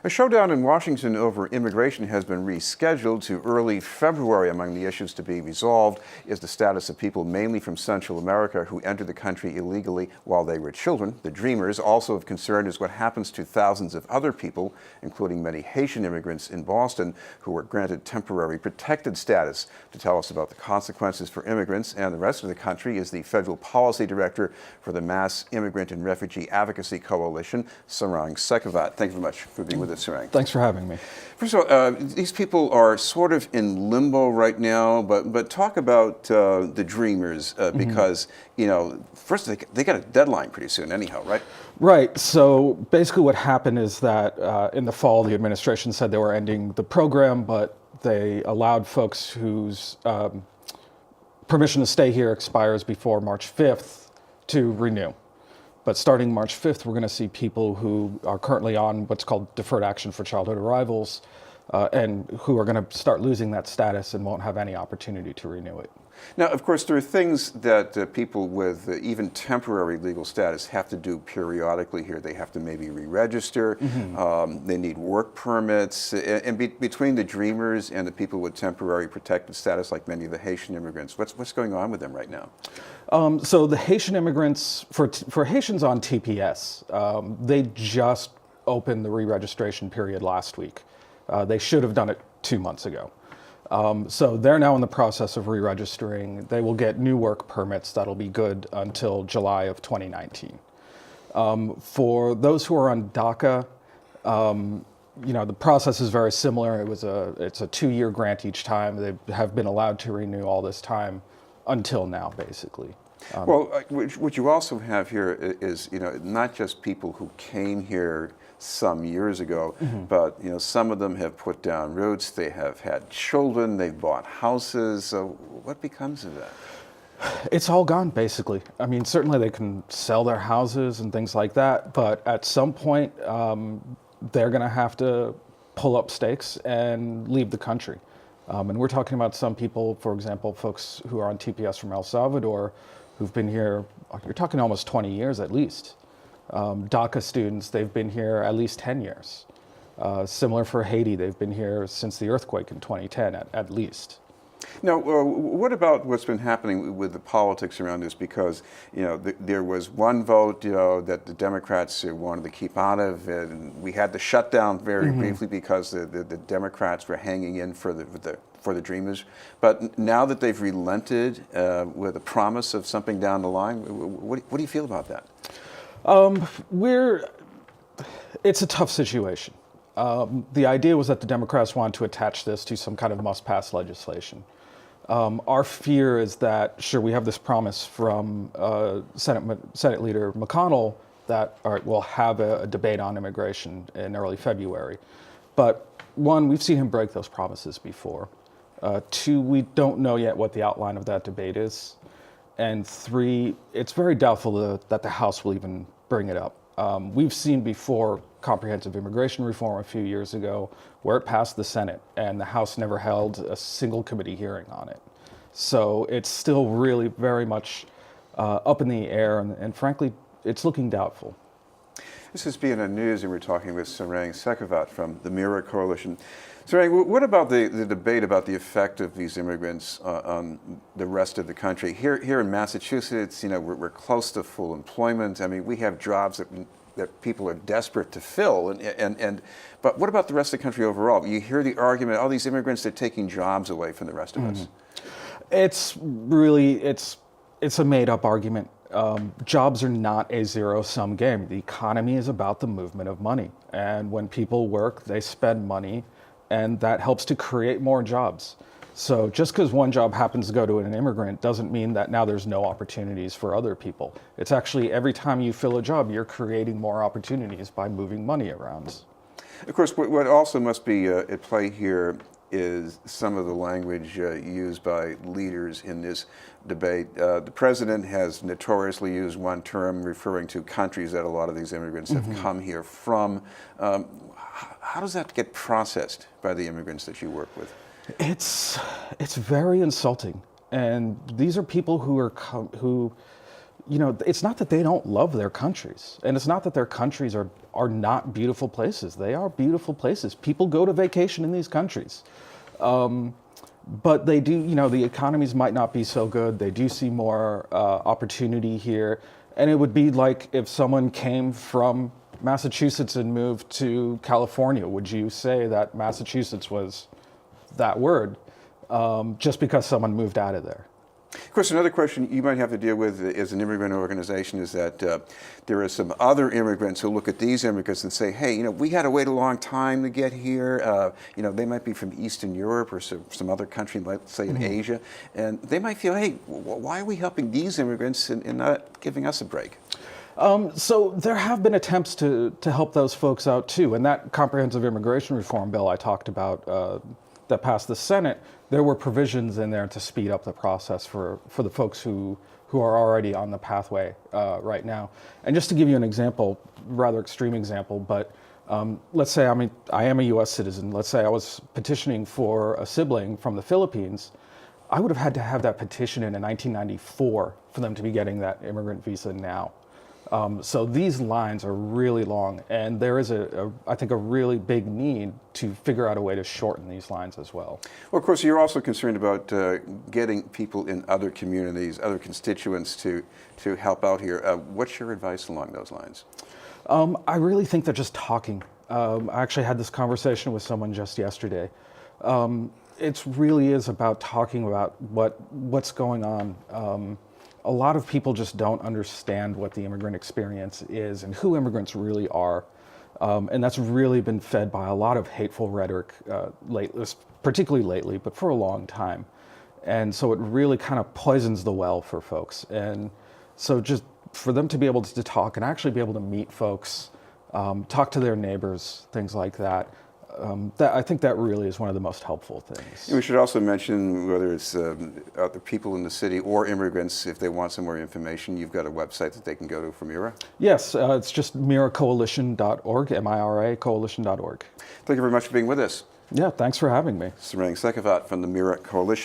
A showdown in Washington over immigration has been rescheduled to early February. Among the issues to be resolved is the status of people mainly from Central America who entered the country illegally while they were children. The Dreamers. Also of concern is what happens to thousands of other people, including many Haitian immigrants in Boston who were granted temporary protected status. To tell us about the consequences for immigrants and the rest of the country is the Federal Policy Director for the Mass Immigrant and Refugee Advocacy Coalition, Sarang Sekhavat. Thank you very much for being with us, Sarang. Thanks for having me. First of all, these people are sort of in limbo right now, but talk about the Dreamers because, you know, first they got a deadline pretty soon anyhow, right? Right. So basically what happened is that in the fall, the administration said they were ending the program, but they allowed folks whose permission to stay here expires before March 5th to renew. But starting March 5th, we're going to see people who are currently on what's called deferred action for childhood arrivals and who are going to start losing that status and won't have any opportunity to renew it. Now, of course, there are things that people with even temporary legal status have to do periodically here. They have to maybe re-register. They need work permits. And between the Dreamers and the people with temporary protected status, like many of the Haitian immigrants, what's going on with them right now? So the Haitian immigrants, for Haitians on TPS, they just opened the re-registration period last week. They should have done it 2 months ago. So they're now in the process of re-registering. They will get new work permits that'll be good until July of 2019. For those who are on DACA, you know, the process is very similar. It's a 2-year grant each time. They have been allowed to renew all this time until now, basically. Well, what you also have here is, you know, not just people who came here some years ago, but, you know, some of them have put down roots, they have had children, they've bought houses. So what becomes of that? It's all gone, basically. I mean, certainly they can sell their houses and things like that, but at some point, they're going to have to pull up stakes and leave the country. And we're talking about some people, for example, folks who are on TPS from El Salvador, who've been here, you're talking almost 20 years at least. DACA students, they've been here at least 10 years. Similar for Haiti, they've been here since the earthquake in 2010 at least. Now, what about what's been happening with the politics around this? Because, you know, there was one vote, you know, that the Democrats wanted to keep out of, and we had the shutdown very briefly because the Democrats were hanging in for the Dreamers. But now that they've relented with a promise of something down the line, what do you feel about that? It's a tough situation. The idea was that the Democrats wanted to attach this to some kind of must-pass legislation. Our fear is that, sure, we have this promise from Senate Leader McConnell that, all right, we'll have a debate on immigration in early February. But one, we've seen him break those promises before. Two, we don't know yet what the outline of that debate is. And three, it's very doubtful that the House will even bring it up. We've seen before comprehensive immigration reform a few years ago where it passed the Senate and the House never held a single committee hearing on it. So it's still really very much up in the air and frankly, it's looking doubtful. This is BNN News, and we're talking with Sarang Sekhavat from the MIRA Coalition. Sarang, what about the debate about the effect of these immigrants on the rest of the country? Here in Massachusetts, you know, we're close to full employment. I mean, we have jobs that people are desperate to fill. But what about the rest of the country overall? You hear the argument, oh, these immigrants, they're taking jobs away from the rest of us. It's really, it's a made-up argument. Jobs are not a zero-sum game. The economy is about the movement of money. And when people work, they spend money, and that helps to create more jobs. So just because one job happens to go to an immigrant doesn't mean that now there's no opportunities for other people. It's actually every time you fill a job, you're creating more opportunities by moving money around. Of course, what also must be at play here is some of the language used by leaders in this debate. The president has notoriously used one term referring to countries that a lot of these immigrants have come here from. How does that get processed by the immigrants that you work with? It's very insulting, and these are people who, you know, it's not that they don't love their countries, and it's not that their countries are are not beautiful places. They are beautiful places. People go to vacation in these countries. But they do, the economies might not be so good. They do see more opportunity here. And it would be like if someone came from Massachusetts and moved to California. Would you say that Massachusetts was that word just because someone moved out of there? Of course, another question you might have to deal with as an immigrant organization is that there are some other immigrants who look at these immigrants and say, hey, we had to wait a long time to get here. They might be from Eastern Europe or some other country, let's say in Asia, and they might feel, hey, why are we helping these immigrants and not giving us a break? So there have been attempts to help those folks out too, and that comprehensive immigration reform bill I talked about that passed the Senate, there were provisions in there to speed up the process for the folks who are already on the pathway right now. And just to give you an example, rather extreme example, but let's say I am a U.S. citizen. Let's say I was petitioning for a sibling from the Philippines. I would have had to have that petition in 1994 for them to be getting that immigrant visa now. So these lines are really long, and there is I think a really big need to figure out a way to shorten these lines as well. Well, of course, you're also concerned about getting people in other communities, other constituents to help out here. What's your advice along those lines? I really think that just talking. I actually had this conversation with someone just yesterday. It really is about talking about what's going on. A lot of people just don't understand what the immigrant experience is and who immigrants really are. And that's really been fed by a lot of hateful rhetoric, particularly lately, but for a long time. And so it really kind of poisons the well for folks. And so just for them to be able to talk and actually be able to meet folks, talk to their neighbors, things like that, I think that really is one of the most helpful things. We should also mention, whether it's other people in the city or immigrants, if they want some more information, you've got a website that they can go to for MIRA? Yes, it's just MIRAcoalition.org, MIRA coalition.org. Thank you very much for being with us. Yeah, thanks for having me. Sarang Sekhavat from the MIRA Coalition.